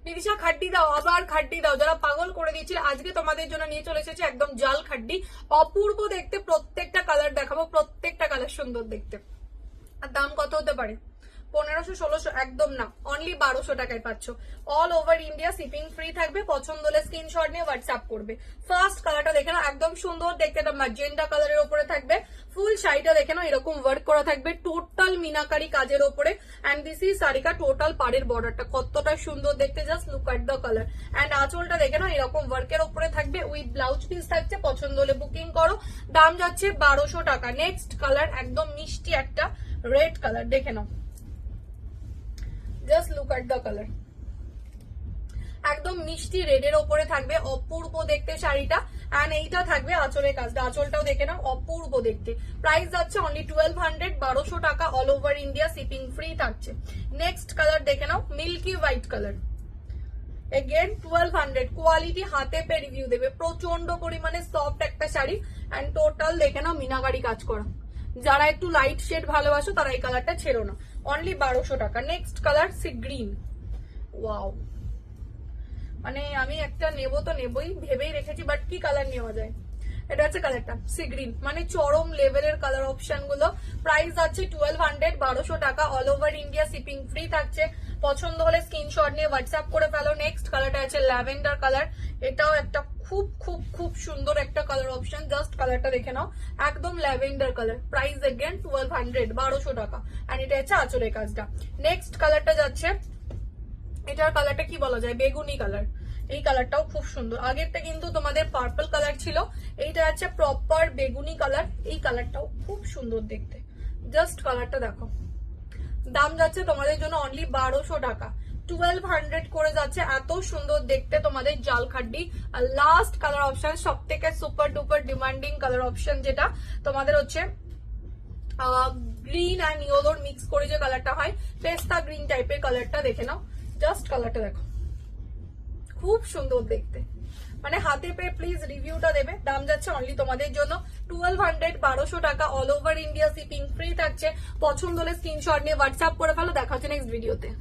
বিদিশা খাড্ডি দাও, আবার খাড্ডি দাও, যারা পাগল করে দিয়েছিল আজকে তোমাদের জন্য নিয়ে চলে এসেছে একদম জাল খাড্ডি। অপূর্ব দেখতে, প্রত্যেকটা কালার দেখাবো, প্রত্যেকটা কালার সুন্দর দেখতে। আর দাম কত হতে পারে? 1500-1600, একদম না, অনলি 1200 টাকায় পাচ্ছ। All over India shipping free থাকবে। পছন্দ হলে স্ক্রিনশট নিয়ে হোয়াটসঅ্যাপ করবে। ফার্স্ট কালারটা দেখে নাও, একদম সুন্দর দেখতে, এটা ম্যাজেন্টা কালারের উপরে থাকবে। ফুল শাড়িটা দেখে নাও, এরকম ওয়ার্ক করা থাকবে টোটাল মিনাকারি কাজের উপরে। এন্ড দিস ইজ শাড়িকা টোটাল পাড়ের বর্ডারটা কতটা সুন্দর দেখতে, just look at the colour. And আঁচলটা দেখে নাও, এরকম ওয়ার্কের উপরে থাকবে, উইথ ব্লাউজ পিস থাকছে। পছন্দ হলে বুকিং করো। দাম যাচ্ছে 1200 টাকা। নেক্সট কালার একদম মিষ্টি একটা রেড কালার, দেখে নাও, just look at the colour. একদম মিষ্টি রেডের ওপরে থাকবে, অপূর্ব দেখতে শাড়িটা। এন্ড এইটা থাকবে আঁচলের কাজটা, আঁচলটাও দেখে নাও, অপূর্ব দেখতে। প্রাইস যাচ্ছে অনলি 1200, 1200 টাকা। All over India shipping free থাকছে। নেক্সট কালার দেখে নাও, milky white colour, again 1200। Quality হাতে পে রিভিউ দেবে, প্রচন্ড পরিমাণে সফট একটা শাড়ি। এন্ড টোটাল দেখে নাও মিনাকারি কাজ করা। যারা একটু লাইট শেড ভালোবাসো তারা এই কালারটা ছেড়ো না, অনলি 1200 টাকা। Next colour sea green, wow, মানে আমি একটা নেবো তো নেবই ভেবেই রেখেছি, বাট কি কালার নেওয়া যায়। এটা হচ্ছে কালারটা সি গ্রিন, মানে চরম লেভেলের কালার অপশন গুলো। প্রাইস আছে 1200, 1200 টাকা। All over India shipping free থাকছে। পছন্দ হলে স্ক্রিনশট নিয়ে হোয়াটসঅ্যাপ করে ফেলো। নেক্সট কালারটা আছে ল্যাভেন্ডার কালার, এটাও একটা খুব খুব খুব সুন্দর একটা কালার অপশন। জাস্ট কালারটা দেখে নাও, একদম ল্যাভেন্ডার কালার। প্রাইস এগেন 1200, 1200 টাকা। আর এটা হচ্ছে আঁচলের কাজটা। নেক্সট কালারটা যাচ্ছে, এটার কালারটা কি বলা যায়, বেগুনি কালার। এই কালারটাও খুব সুন্দর। আগেরটা কিন্তু তোমাদের পার্পল কালার ছিল, এইটা আছে প্রপার বেগুনি কালার। এই কালারটাও খুব সুন্দর দেখতে, জাস্ট কালারটা দেখো। দাম যাচ্ছে তোমাদের জন্য অনলি 1200 টাকা। 1200 করে যাচ্ছে, এত সুন্দর দেখতে তোমাদের জাল খাড্ডি। আর লাস্ট কালার অপশন, সব থেকে super duper demanding colour option, যেটা তোমাদের হচ্ছে গ্রিন অ্যান্ড ইয়েলোর মিক্স করে যে কালারটা হয়, পেস্তা গ্রিন টাইপের কালারটা দেখে নাও। জাস্ট কালারটা দেখো, খুব সুন্দর দেখতে। মানে হাতে পেয়ে প্লিজ রিভিউটা দেবে। দাম যাচ্ছে অনলি তোমাদের জন্য 1200, 1200 টাকা। All over India shipping free থাকছে। পছন্দ হলে স্ক্রিনশট নিয়ে হোয়াটসঅ্যাপ করে ফেলো। দেখা হচ্ছে নেক্সট ভিডিওতে।